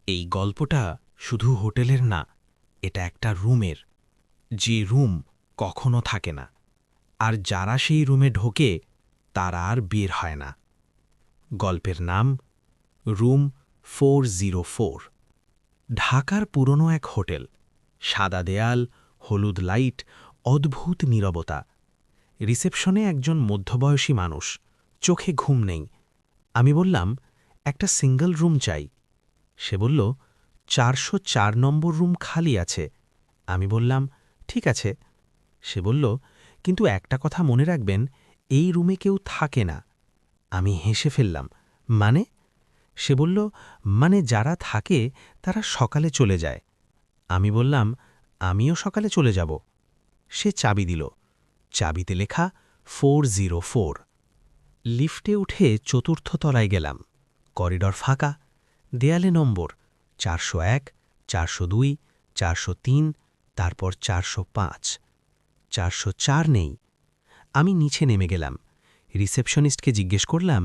এই গল্পটা শুধু হোটেলের না, এটা একটা রুমের, যে রুম কখনো থাকে না, আর যারা সেই রুমে ঢোকে তারা আর বের হয় না। গল্পের নাম রুম 404। ঢাকার পুরনো এক হোটেল, সাদা দেয়াল, হলুদ লাইট, অদ্ভুত নীরবতা। রিসেপশনে একজন মধ্যবয়সী মানুষ, চোখে ঘুম নেই। আমি বললাম, একটা সিঙ্গল রুম চাই। সে বলল, 404 নম্বর রুম খালি আছে। আমি বললাম, ঠিক আছে। সে বলল, কিন্তু একটা কথা মনে রাখবেন, এই রুমে কেউ থাকে না। আমি হেসে ফেললাম, মানে? সে বলল, মানে যারা থাকে তারা সকালে চলে যায়। আমি বললাম, আমিও সকালে চলে যাব। সে চাবি দিল। চাবিতে লেখা 404। লিফটে উঠে চতুর্থ তলায় গেলাম। করিডর ফাঁকা, দেয়ালে নম্বর 401, 402, 403, তারপর 405। 404 নেই। আমি নিচে নেমে গেলাম। রিসেপশনিস্টকে জিজ্ঞেস করলাম,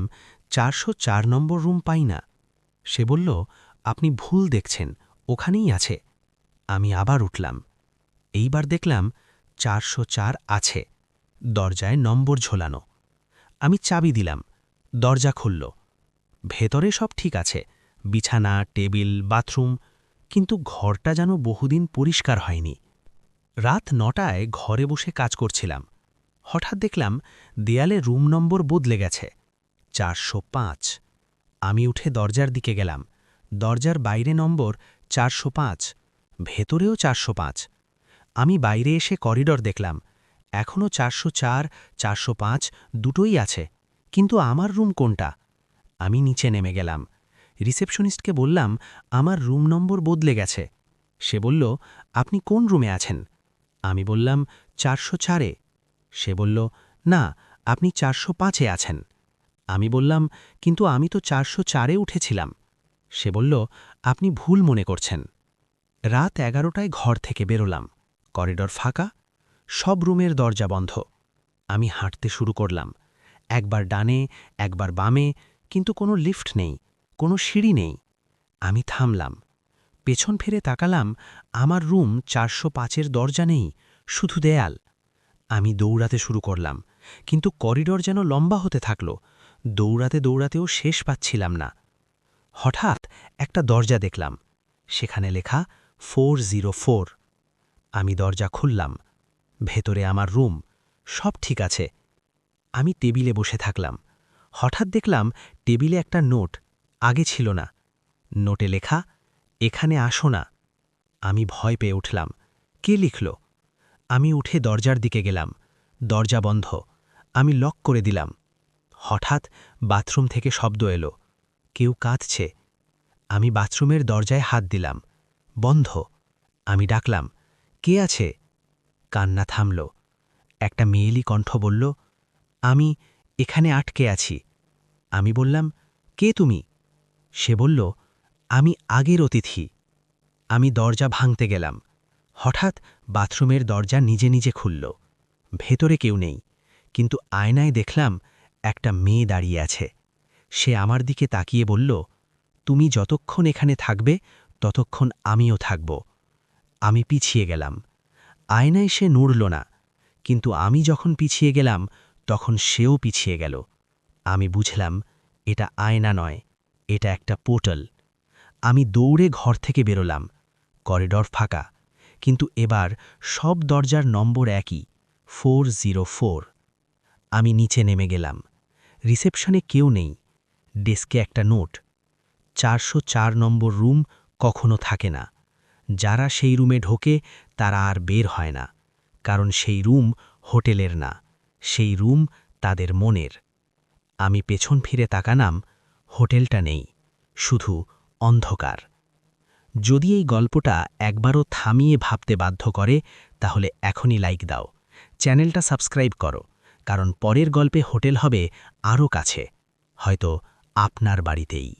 404 নম্বর রুম পাই না। সে বলল, আপনি ভুল দেখছেন, ওখানেই আছে। আমি আবার উঠলাম। এইবার দেখলাম 404 আছে, দরজায় নম্বর ঝোলানো। আমি চাবি দিলাম, দরজা খুলল। ভেতরে সব ঠিক আছে, বিছানা, টেবিল, বাথরুম, কিন্তু ঘরটা যেন বহুদিন পরিষ্কার হয়নি। রাত 9টায় ঘরে বসে কাজ করছিলাম। হঠাৎ দেখলাম দেয়ালে রুম নম্বর বদলে গেছে, 405। আমি উঠে দরজার দিকে গেলাম। দরজার বাইরে নম্বর 405, ভেতরেও 405। আমি বাইরে এসে করিডর দেখলাম, এখনও 404, 405 দুটোই আছে, কিন্তু আমার রুম কোনটা? আমি নিচে নেমে গেলাম। রিসেপশনিস্টকে বললাম, আমার রুম নম্বর বদলে গেছে। সে বলল, আপনি কোন রুমে আছেন? আমি বললাম, 404-এ। সে বলল, না, আপনি 405-এ আছেন। আমি বললাম, কিন্তু আমি তো 404-এ উঠেছিলাম। সে বলল, আপনি ভুল মনে করছেন। রাত 11টায় ঘর থেকে বেরোলাম। করিডর ফাঁকা, সব রুমের দরজা বন্ধ। আমি হাঁটতে শুরু করলাম, একবার ডানে, একবার বামে, কিন্তু কোনো লিফট নেই, কোনো সিঁড়ি নেই। আমি থামলাম, পেছন ফিরে তাকালাম, আমার রুম 405-এর দরজা নেই, শুধু দেয়াল। আমি দৌড়াতে শুরু করলাম, কিন্তু করিডর যেন লম্বা হতে থাকল। দৌড়াতে দৌড়াতেও শেষ পাচ্ছিলাম না। হঠাৎ একটা দরজা দেখলাম, সেখানে লেখা 404। আমি দরজা খুললাম। ভেতরে আমার রুম, সব ঠিক আছে। আমি টেবিলে বসে থাকলাম। হঠাৎ দেখলাম টেবিলে একটা নোট, আগে ছিল না। নোটে লেখা, এখানে আসো না। আমি ভয় পেয়ে উঠলাম, কে লিখল? আমি উঠে দরজার দিকে গেলাম। দরজা বন্ধ। আমি লক করে দিলাম। হঠাৎ বাথরুম থেকে শব্দ এলো, কেউ কাঁদছে। আমি বাথরুমের দরজায় হাত দিলাম, বন্ধ। আমি ডাকলাম, কে আছে? কান্না থামল। একটা মেয়েলি কণ্ঠ বলল, আমি এখানে আটকে আছি। আমি বললাম, কে তুমি? সে বলল, আমি আগের অতিথি। আমি দরজা ভাঙতে গেলাম। হঠাৎ বাথরুমের দরজা নিজে নিজে খুলল। ভেতরে কেউ নেই, কিন্তু আয়নায় দেখলাম একটা মেয়ে দাঁড়িয়ে আছে। সে আমার দিকে তাকিয়ে বলল, তুমি যতক্ষণ এখানে থাকবে ততক্ষণ আমিও থাকব। আমি পিছিয়ে গেলাম। আয়নায় সে নড়ল না, কিন্তু আমি যখন পিছিয়ে গেলাম তখন সেও পিছিয়ে গেল। আমি বুঝলাম, এটা আয়না নয়, এটা একটা পোর্টাল। আমি দৌড়ে ঘর থেকে বেরোলাম। করিডর ফাঁকা, কিন্তু এবার সব দরজার নম্বর একই, 404। আমি নিচে নেমে গেলাম। রিসেপশনে কেউ নেই। ডেস্কে একটা নোট, 404 নম্বর রুম কখনো থাকে না। যারা সেই রুমে ঢোকে তারা আর বের হয় না, কারণ সেই রুম হোটেলের না, সেই রুম তাদের মনের। আমি পেছন ফিরে তাকালাম, হোটেলটা নেই, শুধু অন্ধকার। যদি এই গল্পটা একবারও থামিয়ে ভাবতে বাধ্য করে, তাহলে এখনই লাইক দাও, চ্যানেলটা সাবস্ক্রাইব করো, কারণ পরের গল্পে হোটেল হবে আরও কাছে, হয়তো আপনার বাড়িতেই।